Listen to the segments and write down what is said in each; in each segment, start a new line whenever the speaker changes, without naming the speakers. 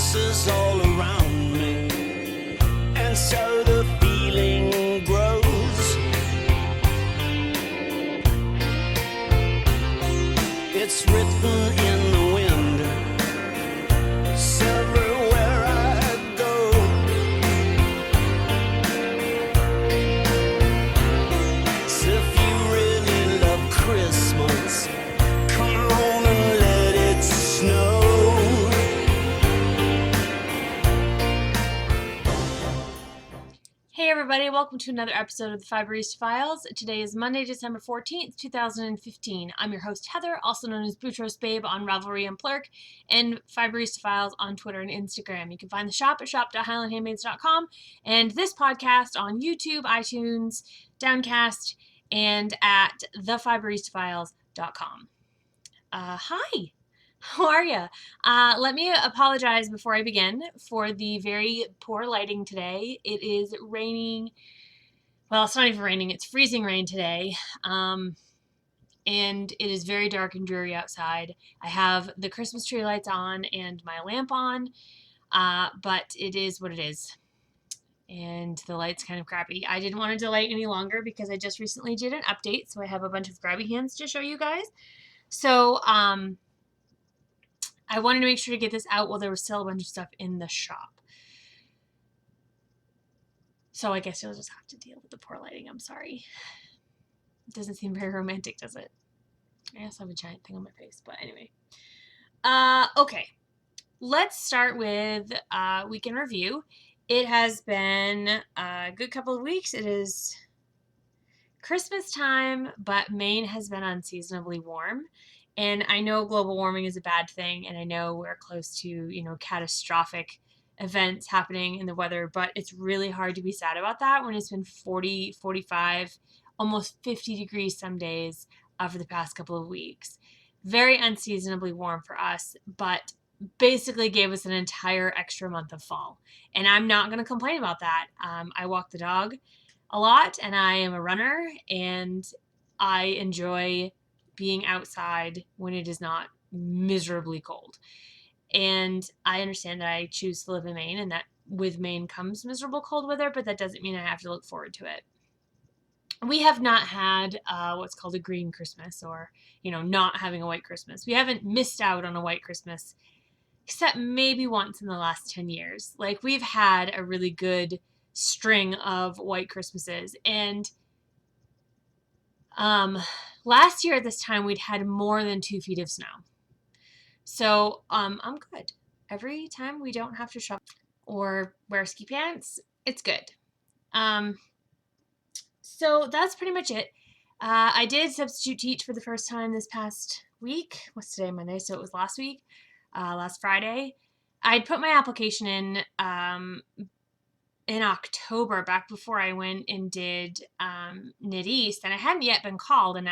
houses all around me, and so the feeling grows. It's written in the wind, it's everywhere I go. So if you really love Christmas, come on and let it snow.
Hey everybody, welcome to another episode of the Fiberista Files. Today is Monday, December 14th, 2015. I'm your host Heather, also known as Boutros Babe on Ravelry and Plurk, and Fiberista Files on Twitter and Instagram. You can find the shop at shop.highlandhandmades.com and this podcast on YouTube, iTunes, Downcast, and at thefiberistafiles.com. Hi! How are you? Let me apologize before I begin for the very poor lighting today. It is raining. Well, it's not even raining. It's freezing rain today. And it is very dark and dreary outside. I have the Christmas tree lights on and my lamp on, but it is what it is. And the light's kind of crappy. I didn't want to delay any longer because I just recently did an update, so I have a bunch of grabby hands to show you guys. So, I wanted to make sure to get this out while there was still a bunch of stuff in the shop. So I guess you'll just have to deal with the poor lighting. I'm sorry. It doesn't seem very romantic, does it? I also have a giant thing on my face, but anyway. Okay. Let's start with weekend review. It has been a good couple of weeks. It is Christmas time, but Maine has been unseasonably warm. And I know global warming is a bad thing, and I know we're close to, catastrophic events happening in the weather, but it's really hard to be sad about that when it's been 40, 45, almost 50 degrees some days for the past couple of weeks. Very unseasonably warm for us, but basically gave us an entire extra month of fall. And I'm not going to complain about that. I walk the dog a lot, and I am a runner, and I enjoy being outside when it is not miserably cold. And I understand that I choose to live in Maine and that with Maine comes miserable cold weather, but that doesn't mean I have to look forward to it. We have not had what's called a green Christmas, or, not having a white Christmas. We haven't missed out on a white Christmas except maybe once in the last 10 years. Like, we've had a really good string of white Christmases, and last year at this time, we'd had more than 2 feet of snow. So, I'm good. Every time we don't have to shop or wear ski pants, it's good. So that's pretty much it. I did substitute teach for the first time this past week. What's today? Monday, so it was last week, last Friday. I'd put my application in October, back before I went and did Knit East, and I hadn't yet been called, and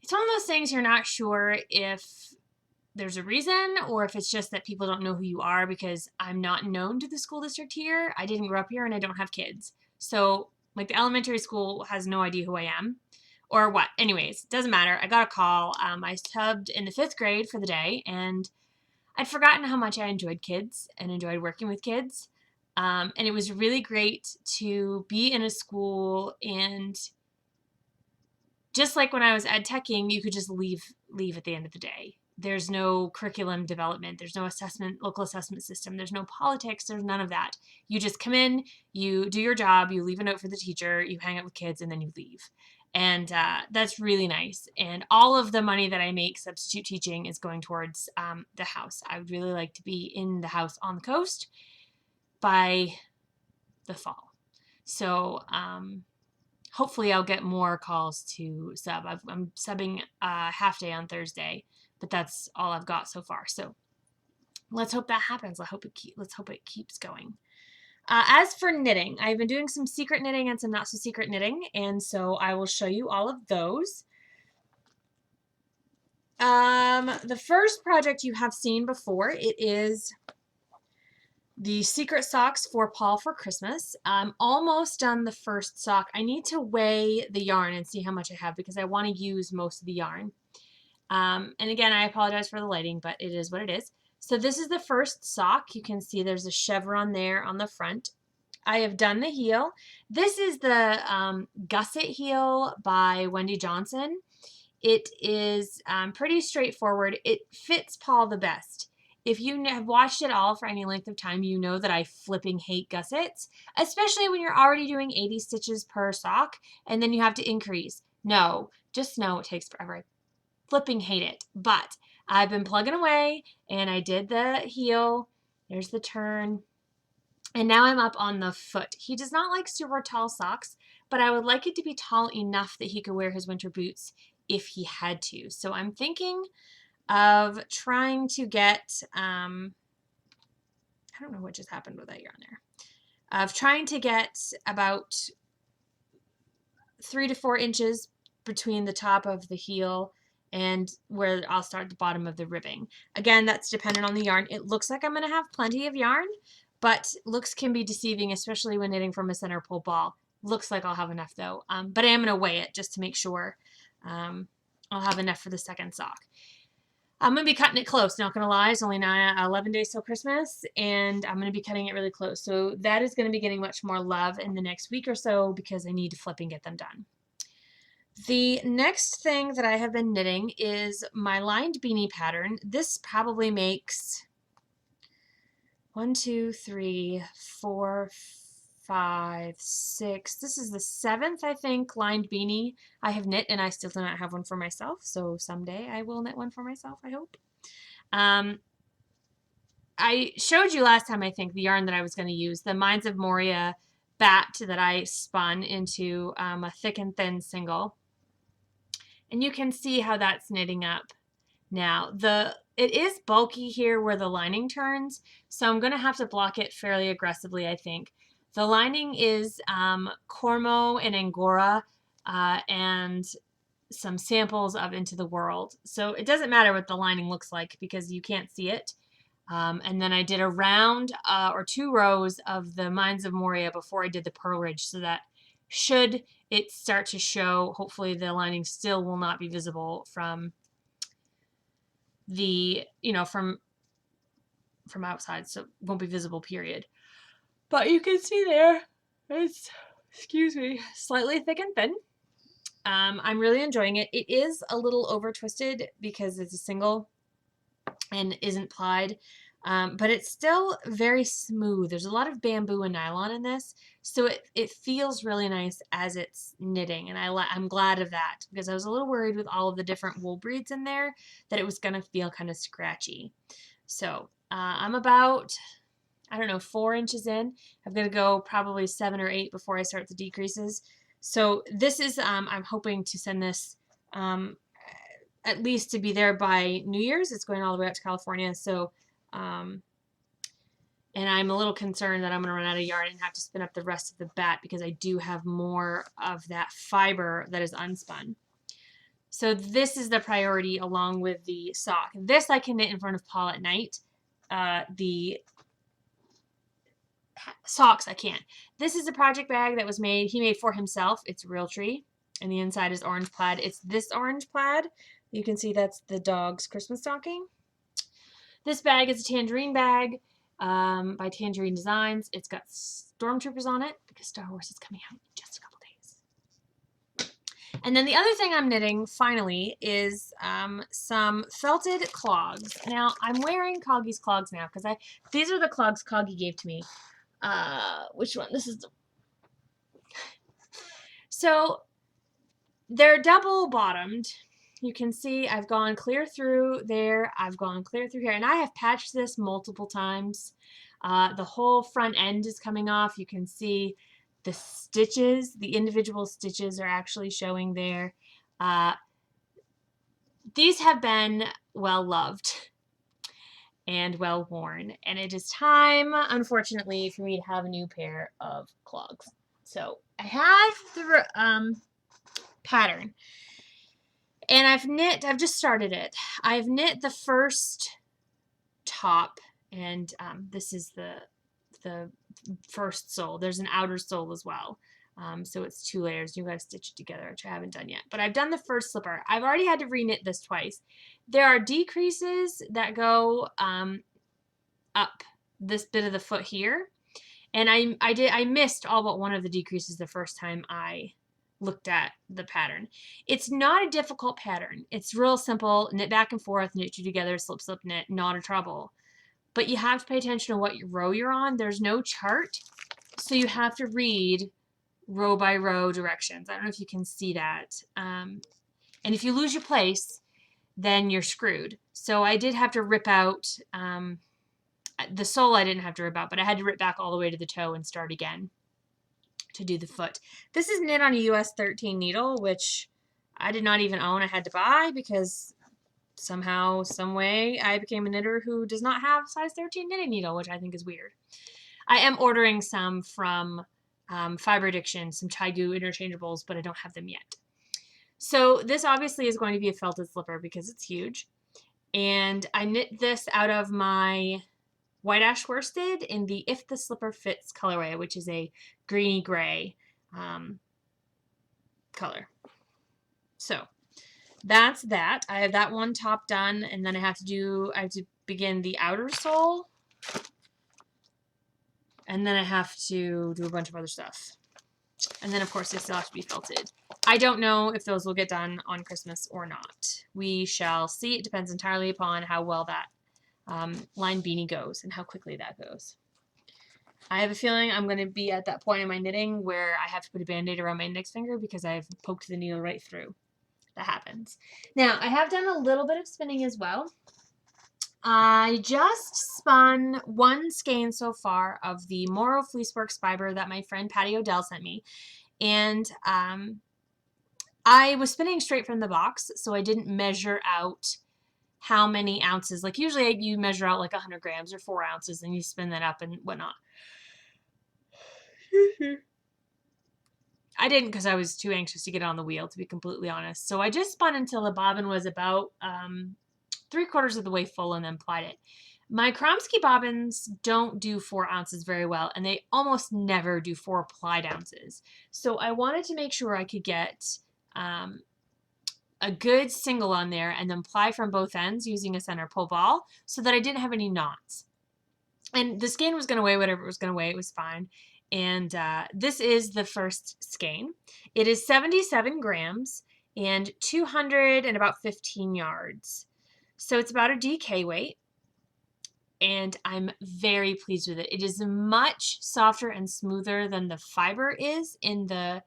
it's one of those things you're not sure if there's a reason or if it's just that people don't know who you are, because I'm not known to the school district here. I didn't grow up here and I don't have kids. So, like, the elementary school has no idea who I am or what. Anyways, doesn't matter. I got a call. I subbed in the 5th grade for the day, and I'd forgotten how much I enjoyed kids and enjoyed working with kids. And it was really great to be in a school, and just like when I was ed teching, you could just leave at the end of the day. There's no curriculum development. There's no local assessment system. There's no politics. There's none of that. You just come in, you do your job, you leave a note for the teacher, you hang out with kids, and then you leave. And that's really nice. And all of the money that I make substitute teaching is going towards the house. I would really like to be in the house on the coast by the fall. So hopefully I'll get more calls to sub. I'm subbing half day on Thursday, but that's all I've got so far. So let's hope that happens. Let's hope it keeps going. As for knitting, I've been doing some secret knitting and some not so secret knitting, and so I will show you all of those. The first project you have seen before, it is the secret socks for Paul for Christmas. I'm almost done the first sock. I need to weigh the yarn and see how much I have because I want to use most of the yarn. And again, I apologize for the lighting, but it is what it is. So this is the first sock. You can see there's a chevron there on the front. I have done the heel. This is the gusset heel by Wendy Johnson. It is pretty straightforward. It fits Paul the best. If you have watched it all for any length of time, you know that I flipping hate gussets, especially when you're already doing 80 stitches per sock and then you have to increase. No, just know it takes forever. I flipping hate it. But I've been plugging away and I did the heel. There's the turn. And now I'm up on the foot. He does not like super tall socks, but I would like it to be tall enough that he could wear his winter boots if he had to. So I'm thinking of trying to get, I don't know what just happened with that yarn there, of trying to get about 3 to 4 inches between the top of the heel and where I'll start the bottom of the ribbing. Again, that's dependent on the yarn. It looks like I'm going to have plenty of yarn, but looks can be deceiving, especially when knitting from a center pull ball. Looks like I'll have enough though, but I am going to weigh it just to make sure I'll have enough for the second sock. I'm going to be cutting it close, not going to lie. It's only 11 days till Christmas, and I'm going to be cutting it really close. So that is going to be getting much more love in the next week or so because I need to flip and get them done. The next thing that I have been knitting is my lined beanie pattern. This probably makes 1, 2, 3, 4, 5, 6. This is the 7th, I think, lined beanie I have knit, and I still do not have one for myself. So someday I will knit one for myself, I hope. I showed you last time, I think, the yarn that I was going to use, the Mines of Moria bat that I spun into a thick and thin single. And you can see how that's knitting up now. It is bulky here where the lining turns, so I'm going to have to block it fairly aggressively, I think. The lining is Cormo and Angora and some samples of Into the World. So it doesn't matter what the lining looks like because you can't see it. And then I did a round or 2 rows of the Mines of Moria before I did the Pearl Ridge, so that should it start to show, hopefully the lining still will not be visible from the, from outside, so it won't be visible, period. But you can see there, it's, excuse me, slightly thick and thin. I'm really enjoying it. It is a little over twisted because it's a single and isn't plied, but it's still very smooth. There's a lot of bamboo and nylon in this, so it feels really nice as it's knitting, and I'm glad of that because I was a little worried with all of the different wool breeds in there that it was going to feel kind of scratchy. So I'm about, I don't know, 4 inches in. I'm going to go probably 7 or 8 before I start the decreases. So this is, I'm hoping to send this at least to be there by New Year's. It's going all the way out to California. So, and I'm a little concerned that I'm going to run out of yarn and have to spin up the rest of the bat because I do have more of that fiber that is unspun. So this is the priority along with the sock. This I can knit in front of Paul at night. The socks I can't. This is a project bag that was made, he made for himself. It's real tree, and the inside is orange plaid. It's this orange plaid. You can see that's the dog's Christmas stocking. This bag is a tangerine bag by Tangerine Designs. It's got stormtroopers on it because Star Wars is coming out in just a couple days. And then the other thing I'm knitting finally is some felted clogs. Now I'm wearing Coggy's clogs now because these are the clogs Coggy gave to me. Which one? This is the... So they're double bottomed. You can see I've gone clear through there. I've gone clear through here, and I have patched this multiple times. The whole front end is coming off. You can see the stitches, the individual stitches are actually showing there. These have been well loved and well worn, and it is time, unfortunately, for me to have a new pair of clogs. So I have the pattern, and I've just started it. I've knit the first top, and this is the first sole. There's an outer sole as well. So it's 2 layers. You got to stitch it together, which I haven't done yet. But I've done the first slipper. I've already had to reknit this twice. There are decreases that go up this bit of the foot here. And I missed all but one of the decreases the first time I looked at the pattern. It's not a difficult pattern. It's real simple, knit back and forth, knit two together, slip, slip, knit, not a trouble. But you have to pay attention to what row you're on. There's no chart, so you have to read row by row directions. I don't know if you can see that. And if you lose your place, then you're screwed. So I did have to rip out, the sole I didn't have to rip out, but I had to rip back all the way to the toe and start again to do the foot. This is knit on a US 13 needle, which I did not even own. I had to buy because somehow, some way, I became a knitter who does not have size 13 knitting needle, which I think is weird. I am ordering some from Fiber Addiction, some Taigu interchangeables, but I don't have them yet. So this obviously is going to be a felted slipper because it's huge. And I knit this out of my white ash worsted in the If the Slipper Fits colorway, which is a greeny gray color. So that's that. I have that one top done, and then I have to begin the outer sole, and then I have to do a bunch of other stuff. And then, of course, they still have to be felted. I don't know if those will get done on Christmas or not. We shall see. It depends entirely upon how well that line beanie goes and how quickly that goes. I have a feeling I'm going to be at that point in my knitting where I have to put a band-aid around my index finger because I've poked the needle right through. That happens. Now, I have done a little bit of spinning as well. I just spun one skein so far of the Moro Fleeceworks fiber that my friend Patty Odell sent me. And I was spinning straight from the box, so I didn't measure out how many ounces. Like usually you measure out like 100 grams or 4 ounces and you spin that up and whatnot. I didn't because I was too anxious to get on the wheel, to be completely honest. So I just spun until the bobbin was about 3/4 of the way full and then plied it. My Kromsky bobbins don't do 4 ounces very well, and they almost never do 4 plied ounces. So I wanted to make sure I could get a good single on there and then ply from both ends using a center pull ball so that I didn't have any knots. And the skein was going to weigh whatever it was going to weigh. It was fine. And this is the first skein. It is 77 grams and 215 yards. So it's about a DK weight. And I'm very pleased with it. It is much softer and smoother than the fiber is in the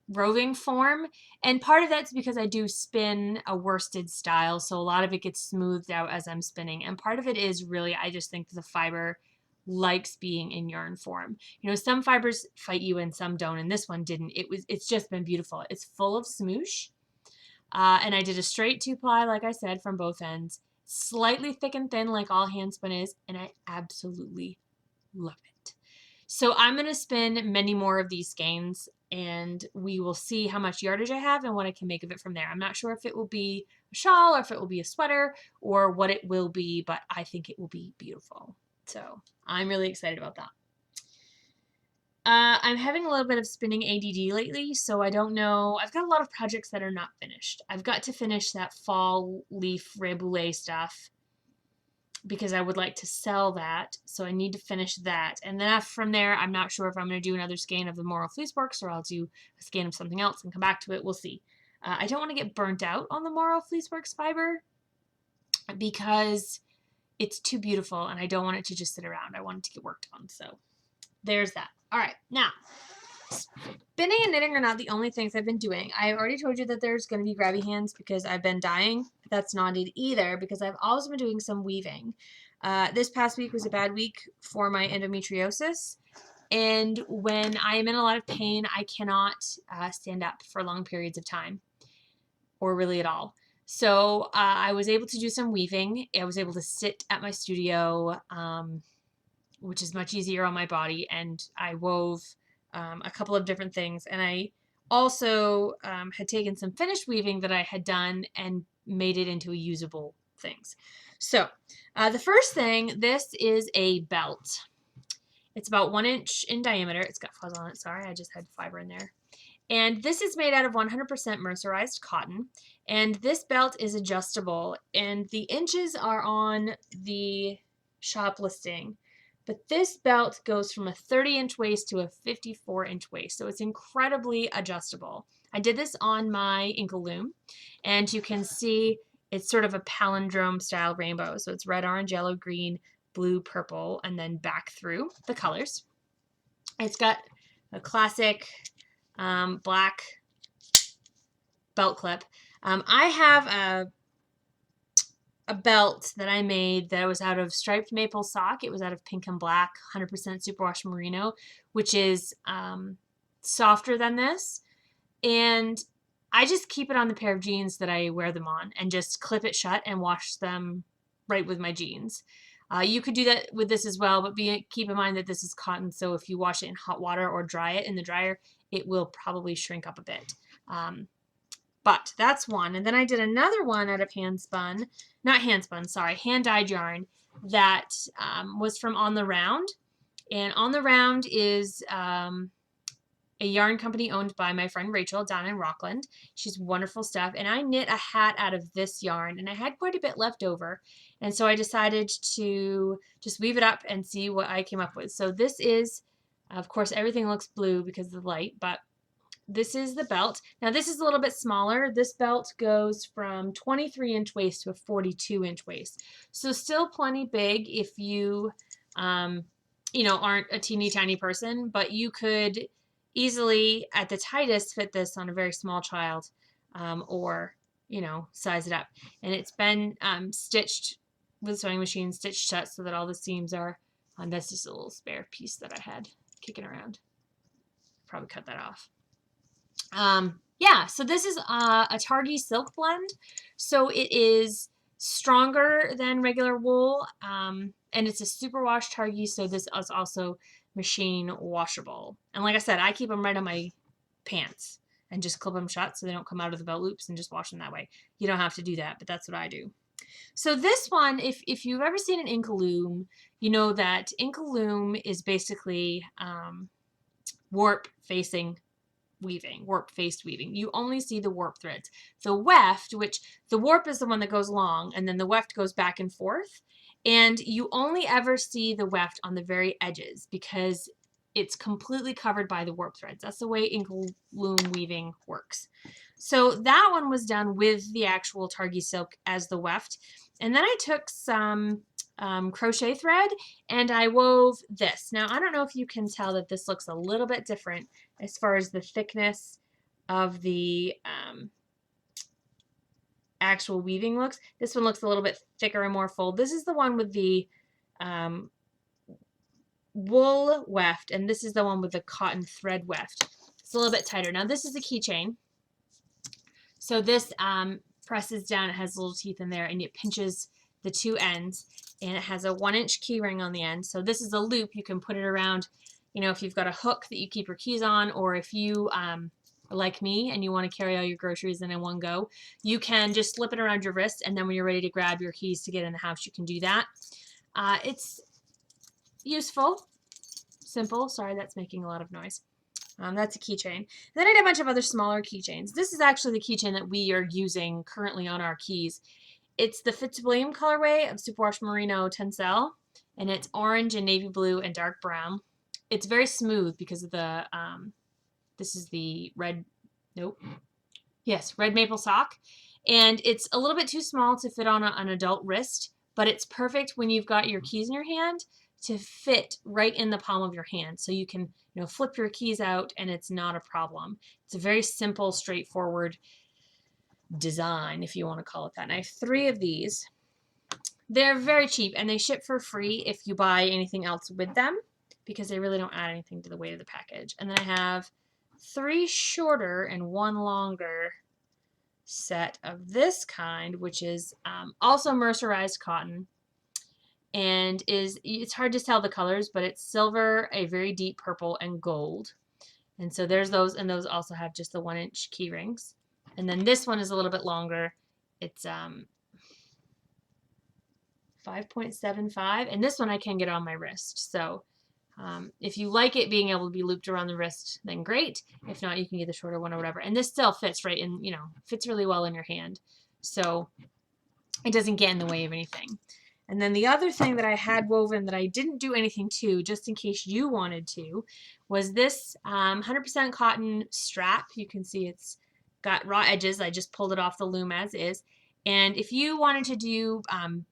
roving form. And part of that's because I do spin a worsted style, so a lot of it gets smoothed out as I'm spinning. And part of it is really, I just think the fiber likes being in yarn form. You know, some fibers fight you and some don't, and this one didn't. It's just been beautiful. It's full of smoosh. And I did a straight 2-ply, like I said, from both ends. Slightly thick and thin like all hand spin is, and I absolutely love it. So I'm going to spin many more of these skeins, and we will see how much yardage I have and what I can make of it from there. I'm not sure if it will be a shawl or if it will be a sweater or what it will be, but I think it will be beautiful. So I'm really excited about that. I'm having a little bit of spinning ADD lately, so I don't know. I've got a lot of projects that are not finished. I've got to finish that fall leaf reboulé stuff because I would like to sell that, so I need to finish that. And then from there, I'm not sure if I'm going to do another skein of the Moro Fleeceworks or I'll do a skein of something else and come back to it. We'll see. I don't want to get burnt out on the Moro Fleeceworks fiber because it's too beautiful and I don't want it to just sit around. I want it to get worked on, so there's that. All right, now, spinning and knitting are not the only things I've been doing. I already told you that there's going to be grabby hands because I've been dying. That's not it either because I've also been doing some weaving. This past week was a bad week for my endometriosis. And when I am in a lot of pain, I cannot stand up for long periods of time or really at all. So I was able to do some weaving. I was able to sit at my studio, which is much easier on my body, and I wove a couple of different things. And I also had taken some finished weaving that I had done and made it into usable things. So the first thing, this is a belt. It's about 1 inch in diameter. It's got fuzz on it. Sorry, I just had fiber in there. And this is made out of 100% mercerized cotton. And this belt is adjustable. And the inches are on the shop listing. But this belt goes from a 30-inch waist to a 54-inch waist. So it's incredibly adjustable. I did this on my ankle loom, and you can see it's sort of a palindrome style rainbow. So it's red, orange, yellow, green, blue, purple, and then back through the colors. It's got a classic black belt clip. I have a belt that I made that was out of striped maple sock. It was out of pink and black, 100% superwash merino, which is softer than this. And I just keep it on the pair of jeans that I wear them on and just clip it shut and wash them right with my jeans. You could do that with this as well, but keep in mind that this is cotton, so if you wash it in hot water or dry it in the dryer, it will probably shrink up a bit. But that's one. And then I did another one out of hand-dyed yarn that was from On the Round. And On the Round is a yarn company owned by my friend Rachel down in Rockland. She's wonderful stuff. And I knit a hat out of this yarn, and I had quite a bit left over. And so I decided to just weave it up and see what I came up with. So this is, of course, everything looks blue because of the light, but this is the belt. Now this is a little bit smaller. This belt goes from 23-inch waist to a 42-inch waist. So still plenty big if you, aren't a teeny tiny person, but you could easily, at the tightest, fit this on a very small child, or, size it up. And it's been stitched with a sewing machine, stitched shut so that all the seams are, that's just a little spare piece that I had kicking around. Probably cut that off. So this is a Targhee silk blend. So it is stronger than regular wool, and it's a superwash Targhee, so this is also machine washable. And like I said, I keep them right on my pants and just clip them shut so they don't come out of the belt loops, and just wash them that way. You don't have to do that, but that's what I do. So this one, if you've ever seen an Inca loom, you know that Inca loom is basically warp faced weaving. You only see the warp threads. The weft, which the warp is the one that goes along, and then the weft goes back and forth. And you only ever see the weft on the very edges because it's completely covered by the warp threads. That's the way Inca loom weaving works. So that one was done with the actual Targhee silk as the weft. And then I took some crochet thread and I wove this. Now, I don't know if you can tell that this looks a little bit different as far as the thickness of the actual weaving looks. This one looks a little bit thicker and more full. This is the one with the wool weft, and this is the one with the cotton thread weft. It's a little bit tighter. Now, this is a keychain. So this presses down. It has little teeth in there, and it pinches the two ends, and it has a 1-inch key ring on the end. So this is a loop. You can put it around, if you've got a hook that you keep your keys on, or if you like me and you want to carry all your groceries in one go, you can just slip it around your wrist, and then when you're ready to grab your keys to get in the house, you can do that. It's useful, simple. Sorry, that's making a lot of noise. That's a keychain. Then I did a bunch of other smaller keychains. This is actually the keychain that we are using currently on our keys. It's the Fitzwilliam colorway of Superwash Merino Tencel, and it's orange and navy blue and dark brown. It's very smooth because of the, this is the red maple sock. And it's a little bit too small to fit on an adult wrist, but it's perfect when you've got your keys in your hand to fit right in the palm of your hand. So you can, flip your keys out and it's not a problem. It's a very simple, straightforward design, if you want to call it that. And I have 3 of these. They're very cheap and they ship for free if you buy anything else with them, because they really don't add anything to the weight of the package. And then I have 3 shorter and 1 longer set of this kind, which is also mercerized cotton, and it's hard to tell the colors, but it's silver, a very deep purple, and gold. And so there's those, and those also have just the 1-inch key rings. And then this one is a little bit longer. It's 5.75, and this one I can get on my wrist. So if you like it being able to be looped around the wrist, then great. If not, you can get the shorter one or whatever. And this still fits right in, fits really well in your hand. So it doesn't get in the way of anything. And then the other thing that I had woven that I didn't do anything to, just in case you wanted to, was this 100% cotton strap. You can see it's got raw edges. I just pulled it off the loom as is. And if you wanted to do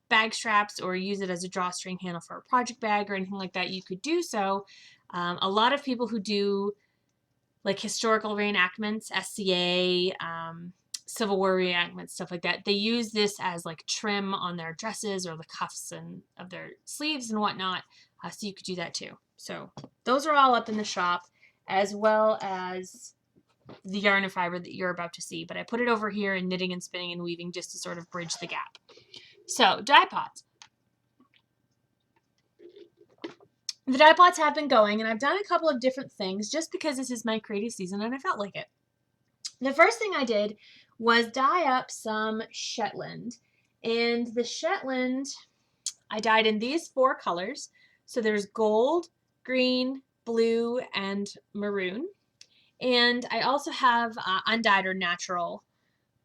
bag straps or use it as a drawstring handle for a project bag or anything like that, you could do so. A lot of people who do like historical reenactments, SCA, Civil War reenactments, stuff like that, they use this as like trim on their dresses or the cuffs and of their sleeves and whatnot. So you could do that too. So those are all up in the shop, as well as the yarn and fiber that you're about to see. But I put it over here in knitting and spinning and weaving just to sort of bridge the gap. So dye pots. The dye pots have been going, and I've done a couple of different things just because this is my creative season and I felt like it. The first thing I did was dye up some Shetland. And the Shetland, I dyed in these 4 colors. So there's gold, green, blue, and maroon. And I also have undyed or natural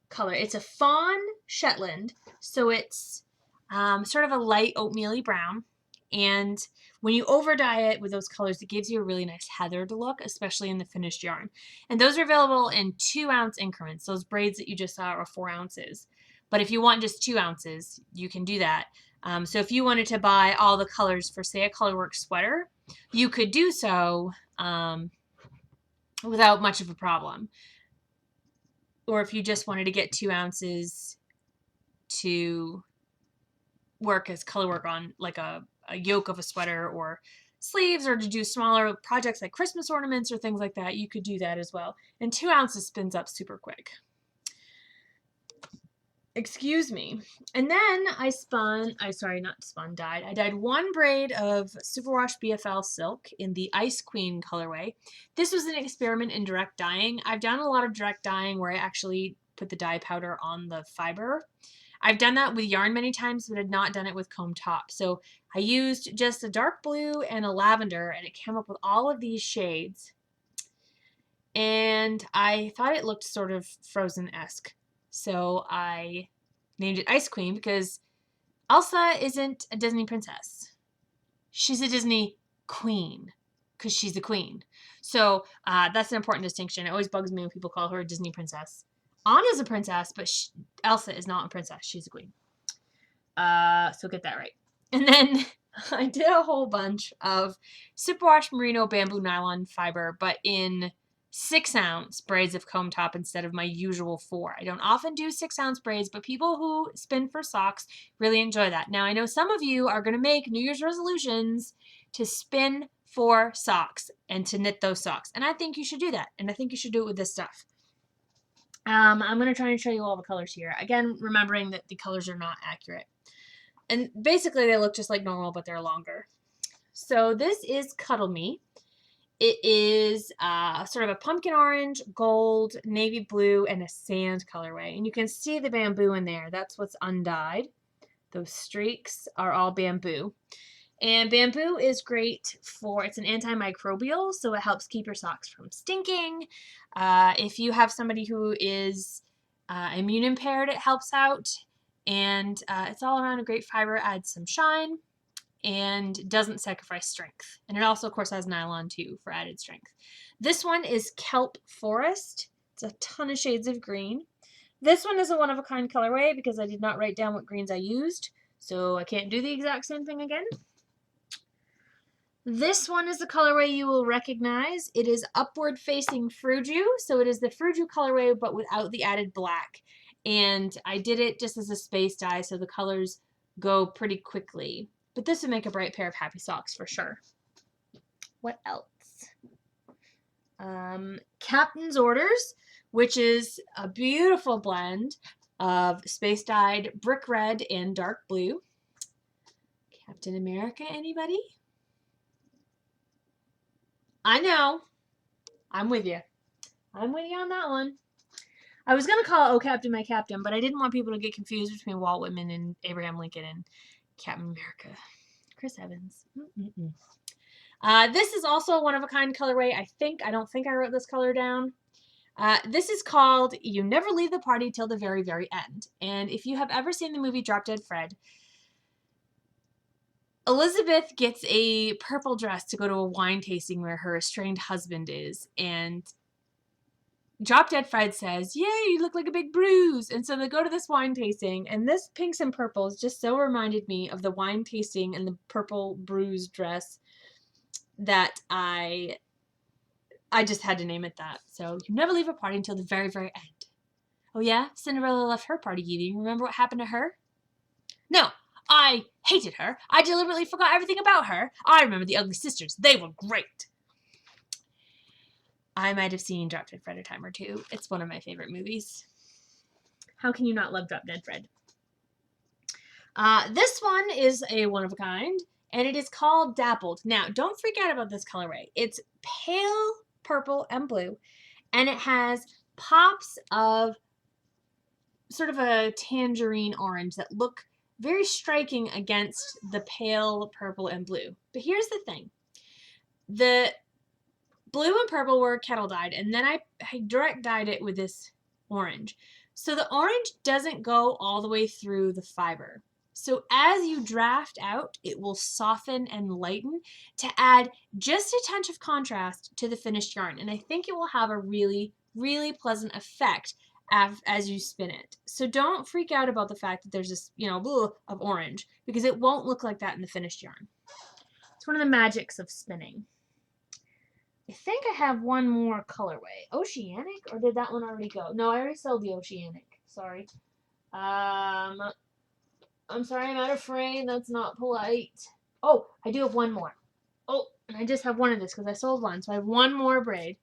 color. It's a fawn Shetland, so it's sort of a light oatmeal-y brown. And when you over dye it with those colors, it gives you a really nice heathered look, especially in the finished yarn. And those are available in 2-ounce increments. Those braids that you just saw are 4 ounces. But if you want just 2 ounces, you can do that. So if you wanted to buy all the colors for, say, a colorwork sweater, you could do so without much of a problem. Or if you just wanted to get 2 ounces to work as colorwork on like a yoke of a sweater or sleeves, or to do smaller projects like Christmas ornaments or things like that, you could do that as well. And 2 ounces spins up super quick. Excuse me. And then I dyed. I dyed 1 braid of superwash BFL silk in the Ice Queen colorway. This was an experiment in direct dyeing. I've done a lot of direct dyeing where I actually put the dye powder on the fiber. I've done that with yarn many times, but had not done it with comb top. So I used just a dark blue and a lavender, and it came up with all of these shades. And I thought it looked sort of Frozen-esque. So I named it Ice Queen because Elsa isn't a Disney princess. She's a Disney queen because she's the queen. So that's an important distinction. It always bugs me when people call her a Disney princess. Anna's a princess, but Elsa is not a princess. She's a queen. So get that right. And then I did a whole bunch of superwash merino bamboo nylon fiber, but in 6-ounce braids of comb top instead of my usual 4. I don't often do 6-ounce braids, but people who spin for socks really enjoy that. Now, I know some of you are going to make New Year's resolutions to spin for socks and to knit those socks. And I think you should do that. And I think you should do it with this stuff. I'm going to try and show you all the colors here. Again, remembering that the colors are not accurate. And basically they look just like normal, but they're longer. So this is Cuddle Me. It is sort of a pumpkin orange, gold, navy blue, and a sand colorway. And you can see the bamboo in there. That's what's undyed. Those streaks are all bamboo. And bamboo is great for, it's an antimicrobial, so it helps keep your socks from stinking. If you have somebody who is immune impaired, it helps out. And it's all around a great fiber, adds some shine, and doesn't sacrifice strength. And it also, of course, has nylon too for added strength. This one is Kelp Forest. It's a ton of shades of green. This one is a one-of-a-kind colorway because I did not write down what greens I used, so I can't do the exact same thing again. This one is the colorway you will recognize. It is Upward Facing Fruju, so it is the Fruju colorway but without the added black. And I did it just as a space dye so the colors go pretty quickly. But this would make a bright pair of happy socks for sure. What else? Captain's Orders, which is a beautiful blend of space dyed brick red and dark blue. Captain America, anybody? I know. I'm with you. I'm with you on that one. I was going to call it Oh Captain, My Captain, but I didn't want people to get confused between Walt Whitman and Abraham Lincoln and Captain America. Chris Evans. This is also a one-of-a-kind colorway, I think. I don't think I wrote this color down. This is called You Never Leave the Party Till the Very, Very End. And if you have ever seen the movie Drop Dead Fred, Elizabeth gets a purple dress to go to a wine tasting where her estranged husband is, and Drop Dead Fred says, "Yay, you look like a big bruise." And so they go to this wine tasting, and this pinks and purples just so reminded me of the wine tasting and the purple bruise dress that I just had to name it that. So you never leave a party until the very, very end. Oh yeah? Cinderella left her party evening. Remember what happened to her? No, I hated her. I deliberately forgot everything about her. I remember the Ugly Sisters. They were great. I might have seen Drop Dead Fred a time or two. It's one of my favorite movies. How can you not love Drop Dead Fred? This one is a one of a kind, and it is called Dappled. Now, don't freak out about this colorway. It's pale purple and blue, and it has pops of sort of a tangerine orange that look very striking against the pale purple and blue. But here's the thing. The blue and purple were kettle dyed, and then I direct dyed it with this orange. So the orange doesn't go all the way through the fiber. So as you draft out, it will soften and lighten to add just a touch of contrast to the finished yarn. And I think it will have a really, really pleasant effect as you spin it. So don't freak out about the fact that there's this, of orange, because it won't look like that in the finished yarn. It's one of the magics of spinning. I think I have one more colorway. Oceanic? Or did that one already go? No, I already sold the Oceanic. Sorry. I'm sorry, I'm out of frame. That's not polite. Oh, I do have one more. Oh, and I just have one of this because I sold one. So I have one more braid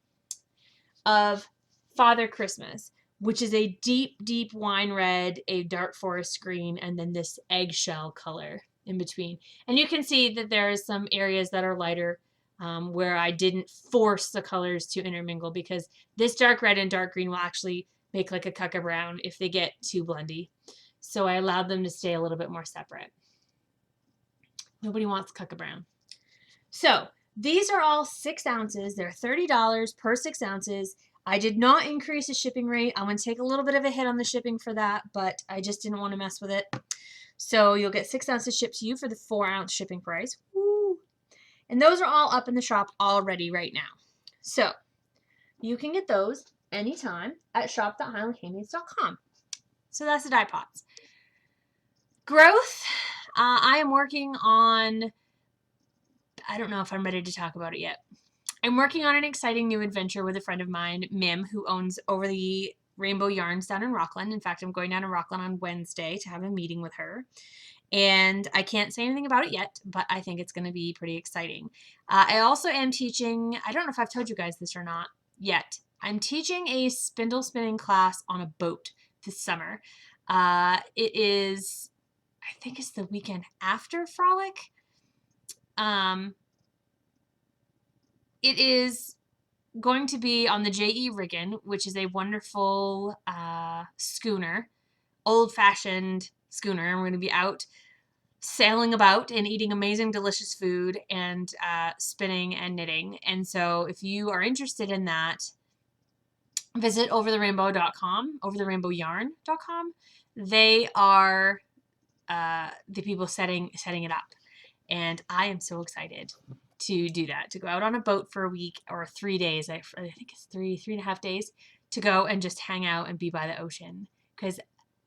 of Father Christmas, which is a deep, deep wine red, a dark forest green, and then this eggshell color in between. And you can see that there are some areas that are lighter where I didn't force the colors to intermingle, because this dark red and dark green will actually make like a cucka brown if they get too blendy. So I allowed them to stay a little bit more separate. Nobody wants cucka brown. So these are all 6 ounces. They're $30 per 6 ounces. I did not increase the shipping rate. I'm going to take a little bit of a hit on the shipping for that, but I just didn't want to mess with it. So you'll get 6 ounces shipped to you for the 4-ounce shipping price. Woo! And those are all up in the shop already right now. So you can get those anytime at shop.highlandhandmades.com. So that's the dye pots. Growth. I am working on, I don't know if I'm ready to talk about it yet. I'm working on an exciting new adventure with a friend of mine, Mim, who owns Over the Rainbow Yarns down in Rockland. In fact, I'm going down to Rockland on Wednesday to have a meeting with her. And I can't say anything about it yet, but I think it's going to be pretty exciting. I also am teaching, I don't know if I've told you guys this or not yet. I'm teaching a spindle spinning class on a boat this summer. It is, I think it's the weekend after Frolic. It is going to be on the J.E. Riggin, which is a wonderful schooner, old-fashioned schooner. And we're going to be out sailing about and eating amazing, delicious food and spinning and knitting. And so if you are interested in that, visit overtherainbow.com, overtherainbowyarn.com. They are the people setting it up. And I am so excited to do that, to go out on a boat for a week or 3 days. I think it's 3.5 days to go and just hang out and be by the ocean. Because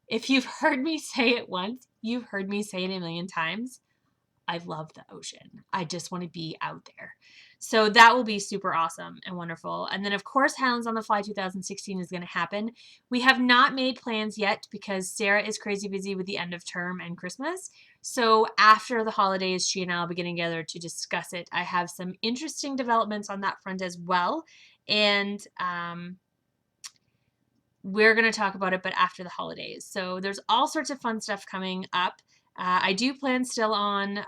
if you've heard me say it once, you've heard me say it a million times. I love the ocean. I just want to be out there. So that will be super awesome and wonderful. And then, of course, Highlands on the Fly 2016 is going to happen. We have not made plans yet because Sarah is crazy busy with the end of term and Christmas. So after the holidays, she and I will be getting together to discuss it. I have some interesting developments on that front as well. And we're going to talk about it, but after the holidays. So there's all sorts of fun stuff coming up. I do plan still on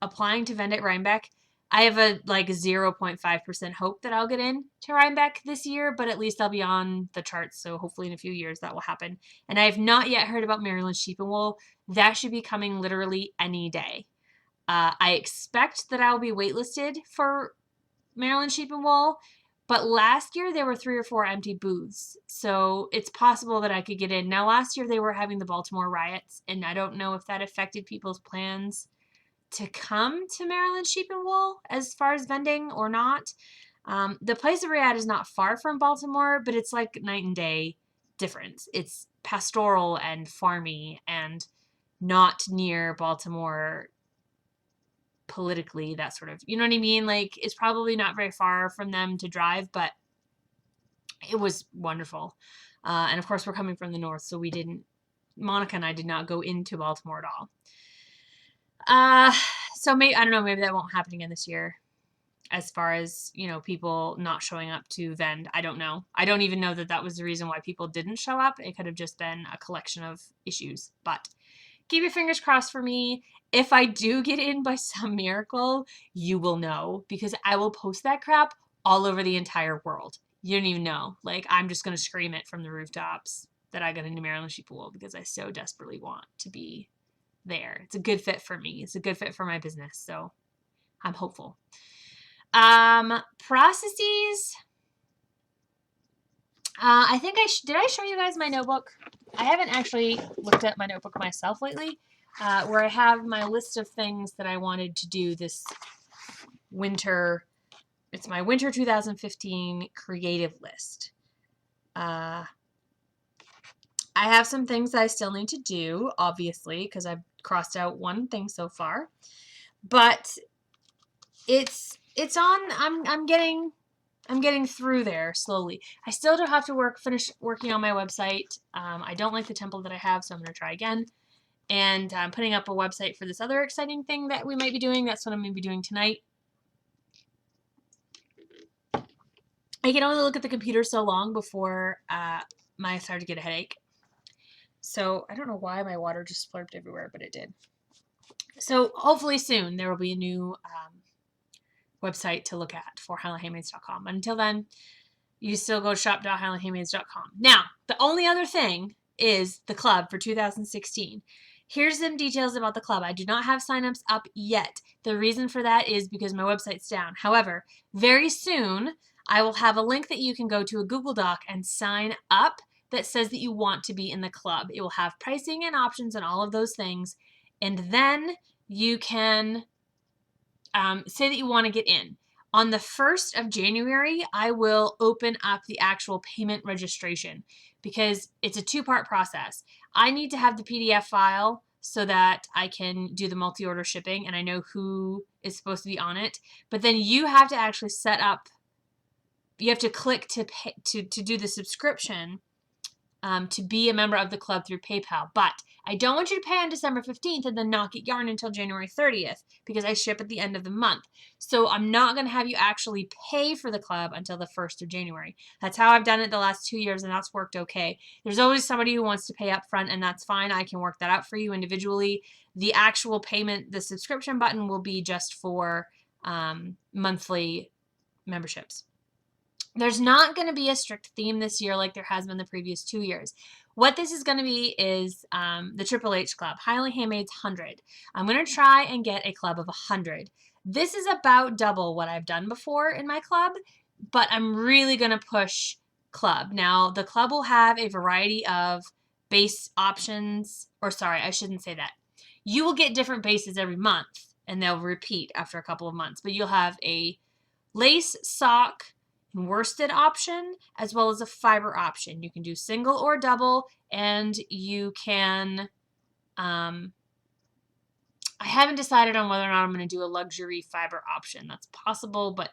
applying to Vend at Rhinebeck. I have a 0.5% hope that I'll get in to Rhinebeck this year, but at least I'll be on the charts. So hopefully in a few years that will happen. And I have not yet heard about Maryland Sheep and Wool. That should be coming literally any day. I expect that I'll be waitlisted for Maryland Sheep and Wool, but last year there were 3 or 4 empty booths. So it's possible that I could get in. Now last year they were having the Baltimore riots, and I don't know if that affected people's plans to come to Maryland Sheep and Wool as far as vending or not. The place that we're at is not far from Baltimore, but it's like night and day difference. It's pastoral and farmy and not near Baltimore politically, that sort of, you know what I mean? Like, it's probably not very far from them to drive, but it was wonderful. And of course, we're coming from the north, so Monica and I did not go into Baltimore at all. So maybe, I don't know, maybe that won't happen again this year. As far as, people not showing up to vend, I don't know. I don't even know that that was the reason why people didn't show up. It could have just been a collection of issues. But keep your fingers crossed for me. If I do get in by some miracle, you will know, because I will post that crap all over the entire world. You don't even know. Like, I'm just going to scream it from the rooftops that I got into Maryland Sheep Wool because I so desperately want to be there. It's a good fit for me. It's a good fit for my business. So I'm hopeful. Processes. I think did I show you guys my notebook? I haven't actually looked at my notebook myself lately, where I have my list of things that I wanted to do this winter. It's my winter 2015 creative list. I have some things that I still need to do, obviously, because I've crossed out one thing so far, but it's on. I'm getting through there slowly. I still do have to finish working on my website. I don't like the template that I have, so I'm going to try again. And I'm putting up a website for this other exciting thing that we might be doing. That's what I'm going to be doing tonight. I can only look at the computer so long before I start to get a headache. So I don't know why my water just slurped everywhere, but it did. So hopefully soon there will be a new website to look at for HighlandHandmades.com. But until then, you still go shop.highlandhandmades.com. Now, the only other thing is the club for 2016. Here's some details about the club. I do not have signups up yet. The reason for that is because my website's down. However, very soon I will have a link that you can go to a Google Doc and sign up that says that you want to be in the club. It will have pricing and options and all of those things. And then you can say that you want to get in. On the 1st of January, I will open up the actual payment registration because it's a 2-part process. I need to have the PDF file so that I can do the multi-order shipping and I know who is supposed to be on it. But then you have to actually set up, you have to click to pay, to do the subscription to be a member of the club through PayPal. But I don't want you to pay on December 15th and then not get yarn until January 30th because I ship at the end of the month. So I'm not going to have you actually pay for the club until the 1st of January. That's how I've done it the last 2 years, and that's worked okay. There's always somebody who wants to pay up front, and that's fine. I can work that out for you individually. The actual payment, the subscription button will be just for monthly memberships. There's not going to be a strict theme this year like there has been the previous 2 years. What this is going to be is the Triple H Club, Highland Handmades 100. I'm going to try and get a club of 100. This is about double what I've done before in my club, but I'm really going to push club. Now, the club will have a variety of base options, or sorry, I shouldn't say that. You will get different bases every month, and they'll repeat after a couple of months, but you'll have a lace sock worsted option as well as a fiber option. You can do single or double, and you can I haven't decided on whether or not I'm going to do a luxury fiber option. That's possible, but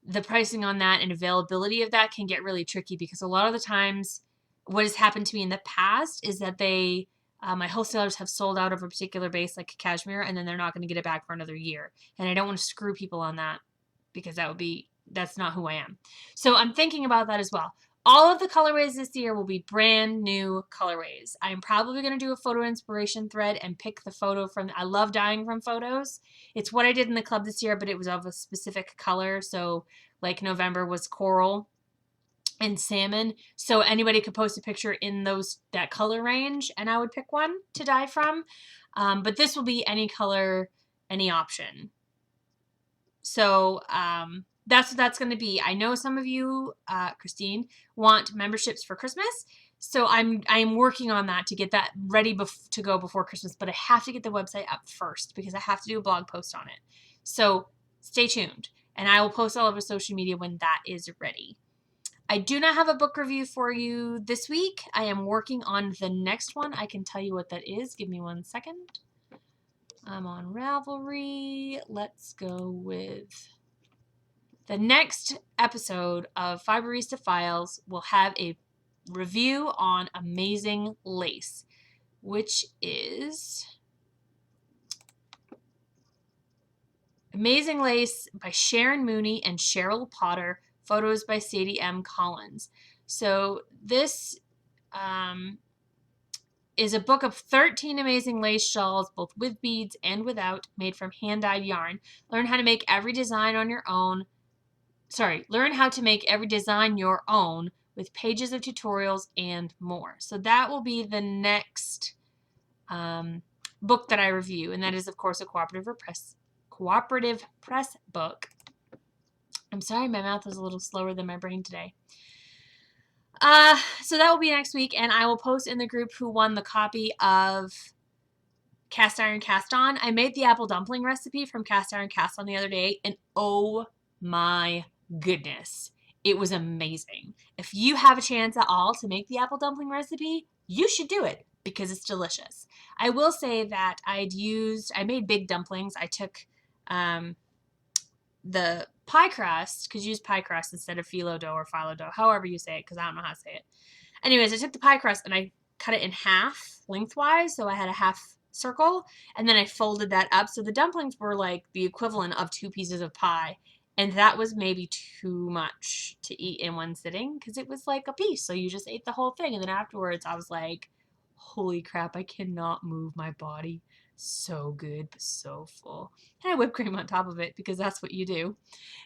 the pricing on that and availability of that can get really tricky because a lot of the times what has happened to me in the past is that my wholesalers have sold out of a particular base like cashmere, and then they're not going to get it back for another year. And I don't want to screw people on that because that's not who I am. So I'm thinking about that as well. All of the colorways this year will be brand new colorways. I'm probably going to do a photo inspiration thread and pick the photo from, I love dyeing from photos. It's what I did in the club this year, but it was of a specific color. So like November was coral and salmon. So anybody could post a picture in that color range and I would pick one to dye from. But this will be any color, any option. So, that's what that's going to be. I know some of you, Christine, want memberships for Christmas. So I'm working on that to get that ready to go before Christmas, but I have to get the website up first because I have to do a blog post on it. So stay tuned, and I will post all over social media when that is ready. I do not have a book review for you this week. I am working on the next one. I can tell you what that is. Give me 1 second. I'm on Ravelry. Let's go with the next episode of Fiberista Files will have a review on Amazing Lace, which is Amazing Lace by Sharon Mooney and Cheryl Potter, photos by Sadie M. Collins. So this is a book of 13 amazing lace shawls, both with beads and without, made from hand-dyed yarn. Learn how to make every design on your own. Learn how to make every design your own with pages of tutorials and more. So that will be the next book that I review, and that is, of course, a cooperative press book. I'm sorry, my mouth is a little slower than my brain today. So that will be next week, and I will post in the group who won the copy of Cast Iron Cast On. I made the apple dumpling recipe from Cast Iron Cast On the other day, and oh my goodness, it was amazing. If you have a chance at all to make the apple dumpling recipe, you should do it because it's delicious. I will say that I made big dumplings. I took the pie crust, because you use pie crust instead of phyllo dough or phyllo dough, however you say it, because I don't know how to say it. Anyways, I took the pie crust and I cut it in half lengthwise, so I had a half circle, and then I folded that up. So the dumplings were like the equivalent of 2 pieces of pie, and that was maybe too much to eat in one sitting because it was like a piece. So you just ate the whole thing, and then afterwards I was like, holy crap, I cannot move my body. So good, but so full. And I whipped cream on top of it because that's what you do.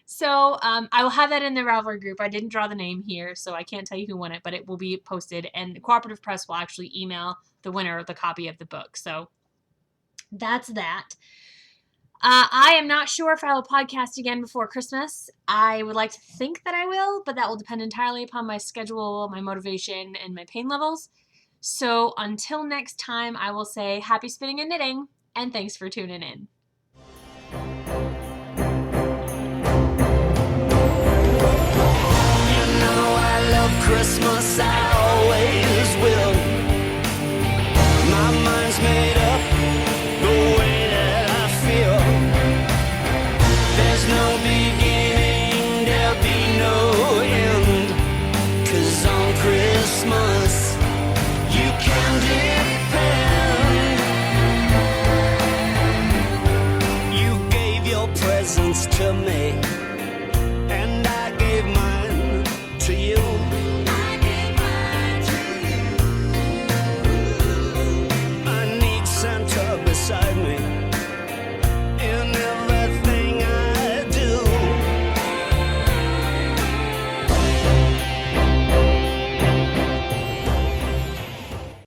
So I will have that in the Ravelry group. I didn't draw the name here, so I can't tell you who won it, but it will be posted, and Cooperative Press will actually email the winner the copy of the book. So that's that. I am not sure if I will podcast again before Christmas. I would like to think that I will, but that will depend entirely upon my schedule, my motivation, and my pain levels. So until next time, I will say happy spinning and knitting, and thanks for tuning in.
You know I love Christmas, I always will. My mind's made up the way that I feel. There's no beginning, there'll be no end. 'Cause on Christmas you can depend. You gave your presents to me.